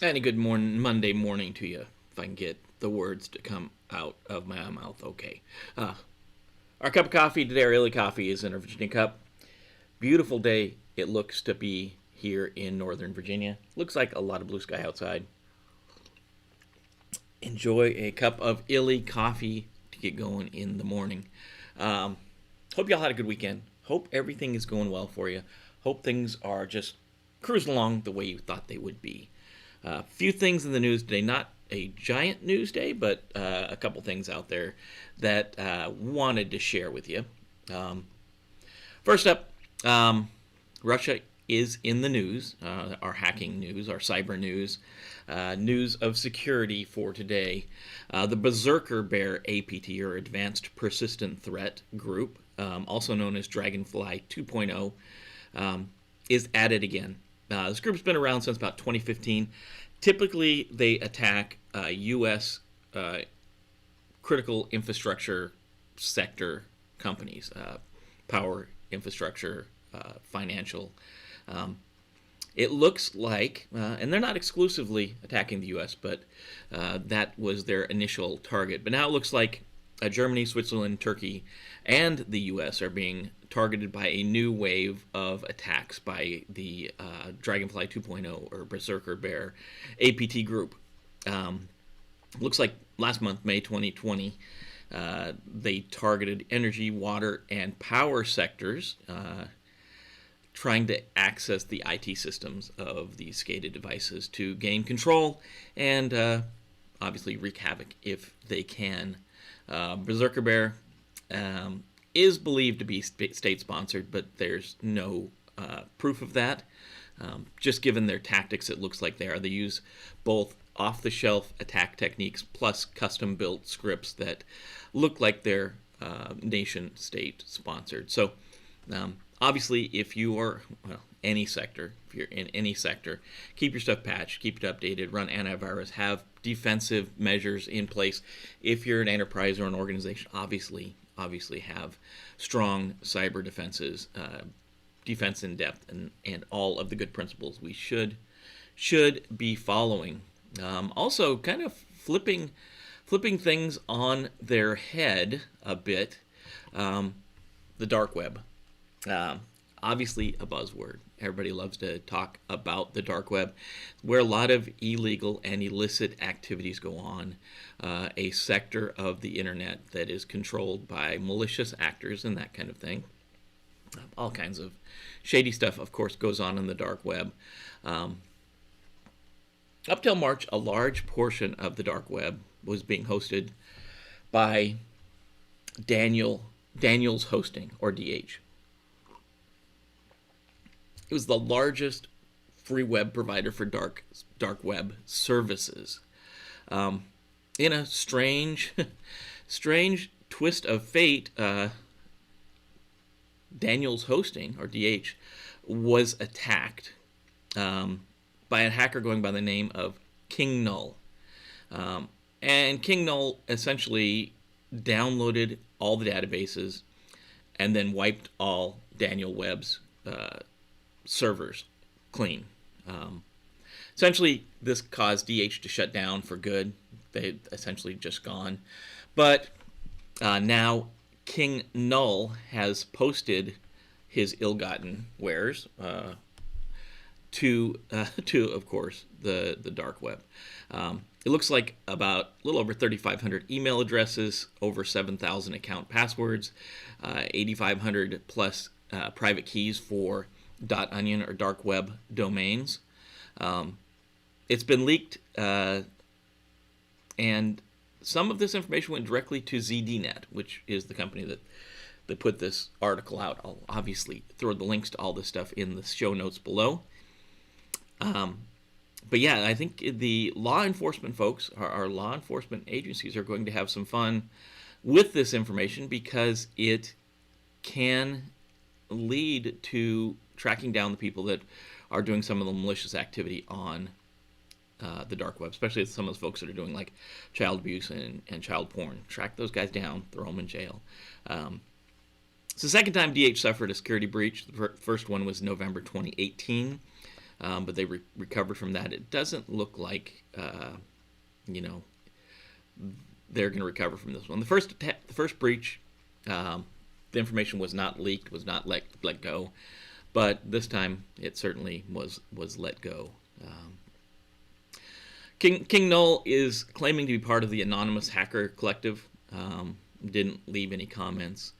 And a good Monday morning to you, if I can get the words to come out of my mouth okay. Our cup of coffee today, our illy coffee, is in a Virginia cup. Beautiful day it looks to be here in Northern Virginia. Looks like a lot of blue sky outside. Enjoy a cup of illy coffee to get going in the morning. Hope y'all had a good weekend. Hope everything is going well for you. Hope things are just cruising along the way you thought they would be. A few things in the news today. Not a giant news day, but a couple things out there that wanted to share with you. First up, Russia is in the news, our hacking news, our cyber news, news of security for today. The Berserker Bear APT, or Advanced Persistent Threat Group, also known as Dragonfly 2.0, is at it again. This group's been around since about 2015. Typically, they attack U.S. Critical infrastructure sector companies, power infrastructure, financial. It looks like, and they're not exclusively attacking the U.S., but that was their initial target. But now it looks like Germany, Switzerland, Turkey, and the U.S. are being targeted by a new wave of attacks by the Dragonfly 2.0 or Berserker Bear APT group. Looks like last month, May 2020, they targeted energy, water, and power sectors, trying to access the IT systems of these SCADA devices to gain control and obviously wreak havoc if they can. Berserker Bear is believed to be state-sponsored, but there's no proof of that. Just given their tactics, it looks like they are. They use both off-the-shelf attack techniques plus custom-built scripts that look like they're nation-state sponsored. So obviously, if you are, any sector, if you're in any sector, keep your stuff patched, keep it updated, run antivirus, have defensive measures in place. If you're an enterprise or an organization, obviously have strong cyber defenses, defense in depth, and all of the good principles we should be following. Also, kind of flipping things on their head a bit, the dark web. Obviously a buzzword. Everybody loves to talk about the dark web, where a lot of illegal and illicit activities go on, a sector of the internet that is controlled by malicious actors and that kind of thing. All kinds of shady stuff, of course, goes on in the dark web. Up till March, a large portion of the dark web was being hosted by Daniels Hosting, or DH. It was the largest free web provider for dark web services. In a strange twist of fate, Daniels Hosting, or DH, was attacked by a hacker going by the name of King Null. And King Null essentially downloaded all the databases and then wiped all Daniel Web's servers clean. Essentially, this caused DH to shut down for good. They essentially just gone. But now King Null has posted his ill-gotten wares to of course, the dark web. It looks like about a little over 3,500 email addresses, over 7,000 account passwords, 8,500 plus private keys for .onion or dark web domains. It's been leaked, and some of this information went directly to ZDNet, which is the company that put this article out. I'll obviously throw the links to all this stuff in the show notes below. But yeah, I think the law enforcement folks, our law enforcement agencies, are going to have some fun with this information because it can lead to tracking down the people that are doing some of the malicious activity on the dark web, especially some of those folks that are doing like child abuse and child porn. Track those guys down, throw them in jail. It's the second time DH suffered a security breach. The first one was November 2018, but they recovered from that. It doesn't look like they're going to recover from this one. The first breach, the information was not leaked, was not let go, but this time it certainly was let go. King Null is claiming to be part of the anonymous hacker collective. Didn't leave any comments.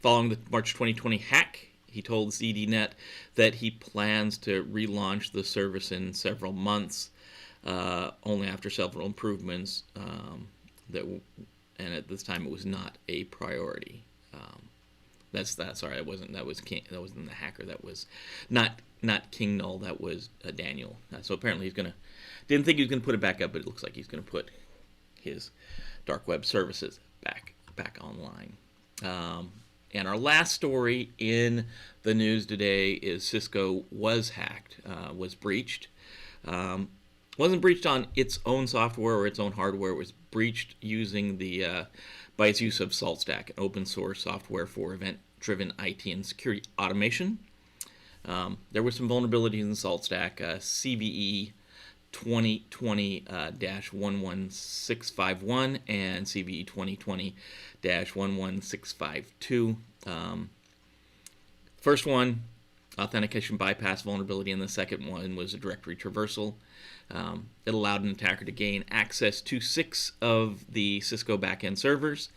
Following the March 2020 hack, he told ZDNet that he plans to relaunch the service in several months, only after several improvements. And at this time, it was not a priority. Sorry, that wasn't the hacker. That was not King Null. That was Daniel. So apparently didn't think he was gonna put it back up, but it looks like he's gonna put his dark web services back online. And our last story in the news today is Cisco was hacked, was breached. Wasn't breached on its own software or its own hardware. It was breached using by its use of SaltStack, an open source software for event-driven IT and security automation. There were some vulnerabilities in SaltStack, CVE 2020-11651 and CVE 2020-11652. First one, authentication bypass vulnerability, and the second one was a directory traversal. It allowed an attacker to gain access to 6 of the Cisco backend servers.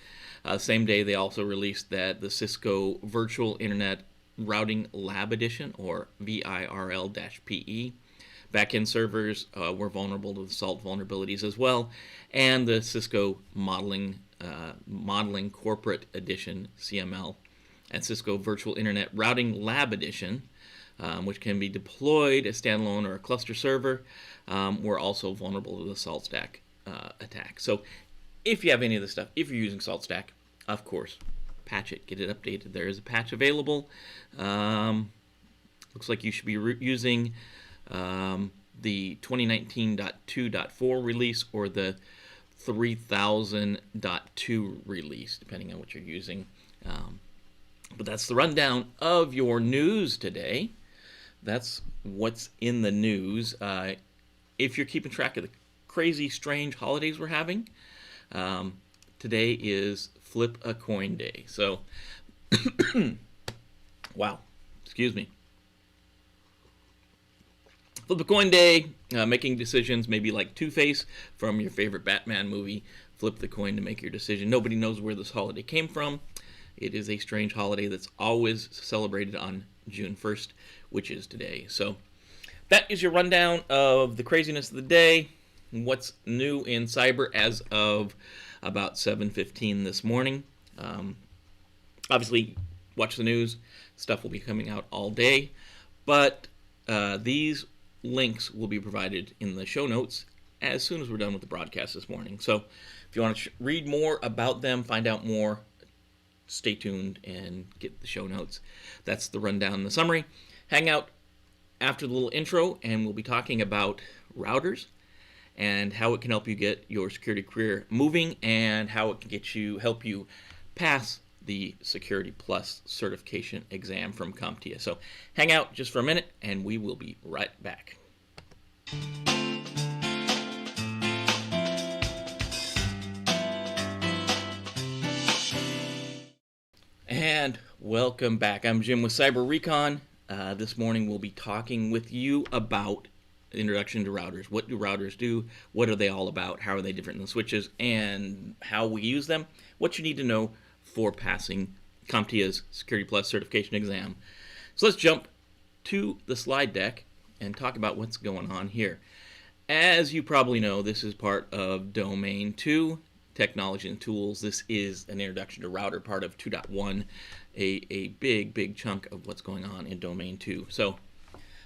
Same day, they also released that the Cisco Virtual Internet Routing Lab Edition, or VIRL-PE. Backend servers were vulnerable to the SALT vulnerabilities as well, and the Cisco Modeling Corporate Edition, CML, and Cisco Virtual Internet Routing Lab Edition, which can be deployed as standalone or a cluster server, were also vulnerable to the SaltStack attack. So if you have any of this stuff, if you're using SaltStack, of course, patch it, get it updated. There is a patch available. Looks like you should be using the 2019.2.4 release or the 3000.2 release, depending on what you're using. But that's the rundown of your news today. That's what's in the news. If you're keeping track of the crazy, strange holidays we're having, today is Flip a Coin Day. So, wow, excuse me. Flip a Coin Day, making decisions, maybe like Two-Face from your favorite Batman movie. Flip the coin to make your decision. Nobody knows where this holiday came from. It is a strange holiday that's always celebrated on June 1st, which is today. So that is your rundown of the craziness of the day. What's new in cyber as of about 7:15 this morning. Obviously, watch the news. Stuff will be coming out all day. But these links will be provided in the show notes as soon as we're done with the broadcast this morning. So if you want to read more about them, find out more, stay tuned and get the show notes. That's the rundown and the summary. Hang out after the little intro, and we'll be talking about routers and how it can help you get your security career moving and how it can help you pass the Security Plus certification exam from CompTIA. So hang out just for a minute, and we will be right back. And welcome back. I'm Jim with Cyber-Recon. This morning we'll be talking with you about introduction to routers. What do routers do? What are they all about? How are they different than switches? And how we use them? What you need to know for passing CompTIA's Security Plus certification exam. So let's jump to the slide deck and talk about what's going on here. As you probably know, this is part of Domain 2, Technology and Tools. This is an introduction to router, part of 2.1, a big chunk of what's going on in Domain 2. So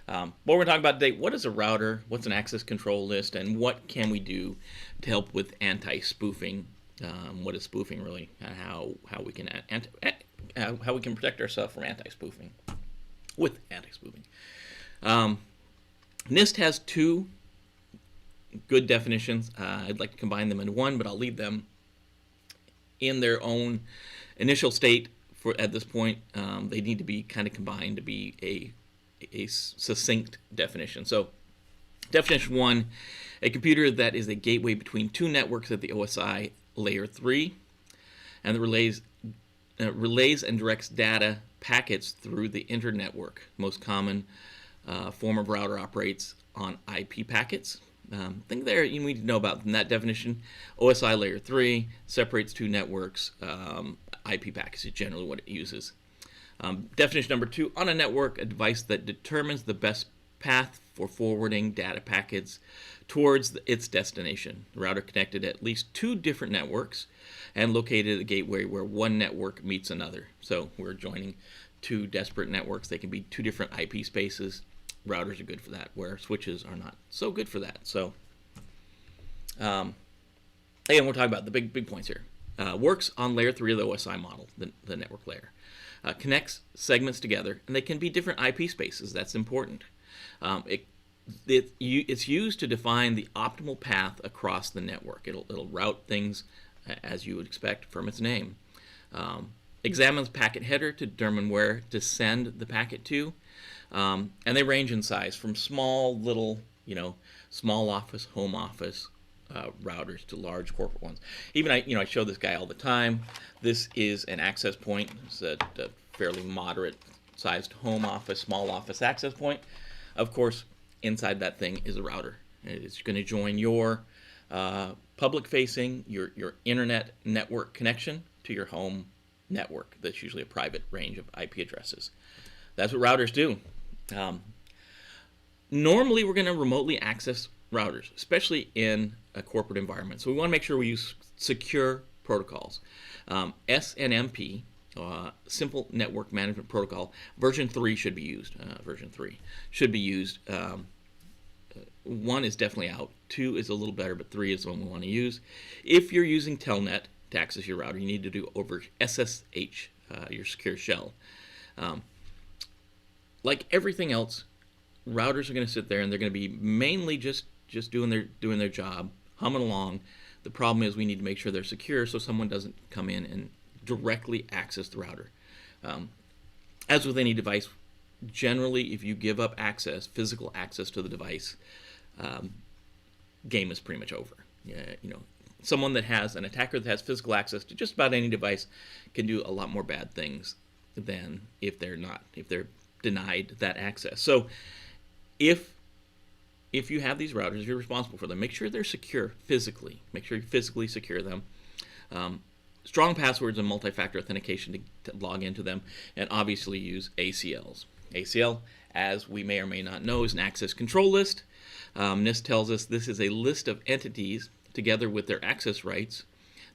what we're going to talk about today, what is a router, what's an access control list, and what can we do to help with anti-spoofing. What is spoofing really, and how we can how we can protect ourselves from anti-spoofing with anti-spoofing. NIST has 2 good definitions. I'd like to combine them into one, but I'll leave them in their own initial state for at this point. They need to be kind of combined to be a succinct definition. So, definition 1: a computer that is a gateway between 2 networks at the OSI layer 3, and that relays and directs data packets through the internetwork. Most common form of router operates on IP packets. Thing there you need to know about in that definition: OSI layer 3 separates two networks. IP packets is generally what it uses. Definition number 2: on a network, a device that determines the best path for forwarding data packets towards its destination. The router connected at least two different networks and located at a gateway where one network meets another. So we're joining two disparate networks. They can be two different IP spaces. Routers are good for that, where switches are not so good for that. So again, we're talking about the big points here. Works on layer 3 of the OSI model, the network layer. Connects segments together, and they can be different IP spaces. That's important. It's used to define the optimal path across the network. It'll route things as you would expect from its name. Examines packet header to determine where to send the packet to. And they range in size from small little, small office, home office routers to large corporate ones. Even I show this guy all the time. This is an access point. It's a fairly moderate sized home office, small office access point. Of course, inside that thing is a router. It's going to join your public facing, your internet network connection to your home network. That's usually a private range of IP addresses. That's what routers do. Normally, we're going to remotely access routers, especially in a corporate environment. So we want to make sure we use secure protocols. SNMP, Simple Network Management Protocol, version 3 should be used. Version 3 should be used. 1 is definitely out. 2 is a little better, but 3 is the one we want to use. If you're using Telnet to access your router, you need to do over SSH, your secure shell. Like everything else, routers are going to sit there and they're going to be mainly just doing their job, humming along. The problem is we need to make sure they're secure so someone doesn't come in and directly access the router. As with any device, generally if you give up access, physical access to the device, game is pretty much over. Someone that has an attacker that has physical access to just about any device can do a lot more bad things than if they're denied that access. So if you have these routers, you're responsible for them. Make sure they're secure physically. Make sure you physically secure them. Strong passwords and multi-factor authentication to log into them, and obviously use ACLs. ACL, as we may or may not know, is an access control list. NIST tells us this is a list of entities together with their access rights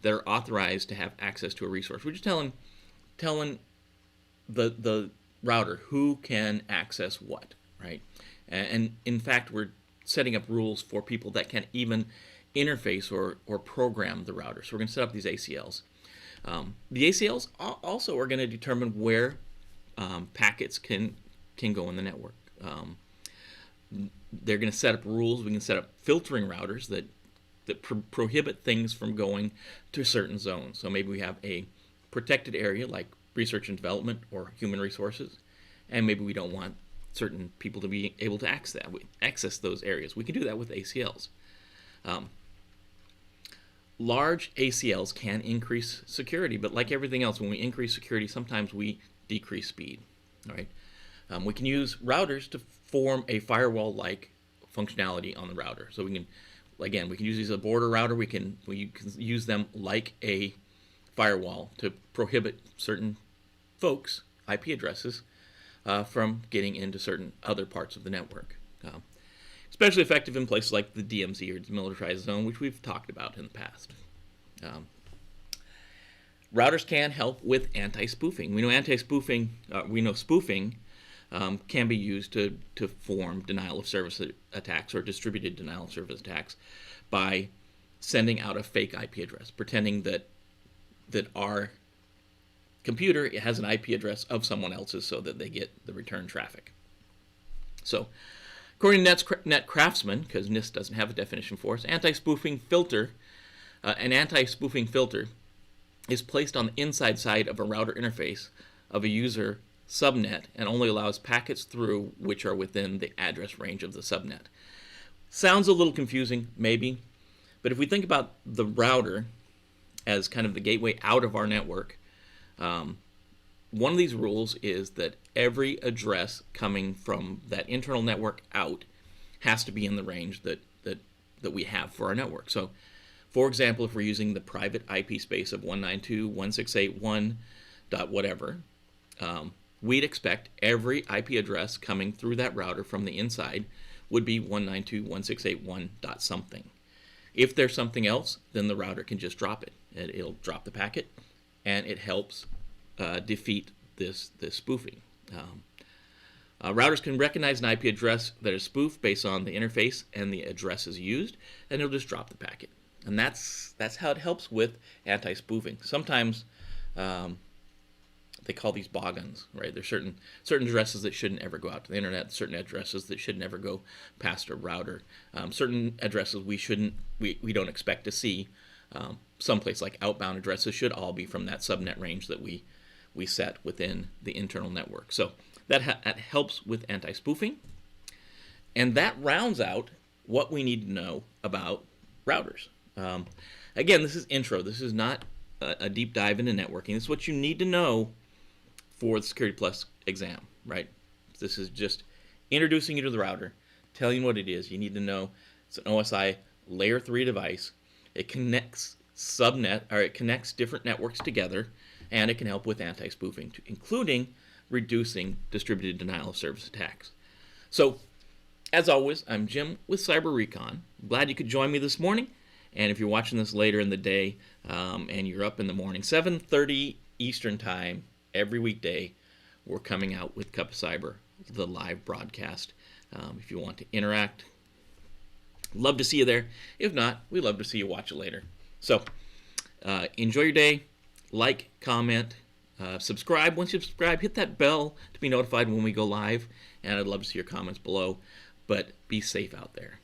that are authorized to have access to a resource. We're just telling the router who can access what, right? And in fact, we're setting up rules for people that can even interface or program the router. So we're going to set up these ACLs. The ACLs also are going to determine where packets can go in the network. They're going to set up rules. We can set up filtering routers that prohibit things from going to certain zones. So maybe we have a protected area like research and development or human resources, and maybe we don't want certain people to be able to access those areas. We can do that with ACLs. Large ACLs can increase security, but like everything else, when we increase security, sometimes we decrease speed. All right. We can use routers to form a firewall-like functionality on the router. So we can use these as a border router. We can use them like a firewall to prohibit certain folks' IP addresses from getting into certain other parts of the network. Especially effective in places like the DMZ or demilitarized zone, which we've talked about in the past. Routers can help with anti-spoofing. We know spoofing can be used to form denial of service attacks or distributed denial of service attacks by sending out a fake IP address, pretending that our computer has an IP address of someone else's so that they get the return traffic. So, according to NetCraftsman, because NIST doesn't have a definition for us, an anti-spoofing filter is placed on the inside side of a router interface of a user subnet and only allows packets through which are within the address range of the subnet. Sounds a little confusing, maybe, but if we think about the router as kind of the gateway out of our network, one of these rules is that every address coming from that internal network out has to be in the range that we have for our network. So, for example, if we're using the private IP space of 192.168.1 dot whatever, we'd expect every IP address coming through that router from the inside would be 192.168.1 dot something. If there's something else, then the router can just drop it. It'll drop the packet, and it helps defeat this spoofing. Routers can recognize an IP address that is spoofed based on the interface and the addresses used, and it'll just drop the packet. And that's how it helps with anti-spoofing. Sometimes they call these boggins, right? There's certain addresses that shouldn't ever go out to the internet, certain addresses that should never go past a router, certain addresses we don't expect to see. Someplace like outbound addresses should all be from that subnet range that we set within the internal network. So that helps with anti-spoofing. And that rounds out what we need to know about routers. Again, this is intro. This is not a deep dive into networking. This is what you need to know for the Security Plus exam, right? This is just introducing you to the router, telling you what it is. You need to know it's an OSI layer 3 device. It connects it connects different networks together, and it can help with anti-spoofing, including reducing distributed denial of service attacks. So, as always, I'm Jim with Cyber-Recon. Glad you could join me this morning. And if you're watching this later in the day and you're up in the morning, 7:30 Eastern Time, every weekday, we're coming out with Cup of Cyber, the live broadcast. If you want to interact, love to see you there. If not, we'd love to see you watch it later. So, enjoy your day. Like, comment, subscribe. Once you subscribe, hit that bell to be notified when we go live. And I'd love to see your comments below. But be safe out there.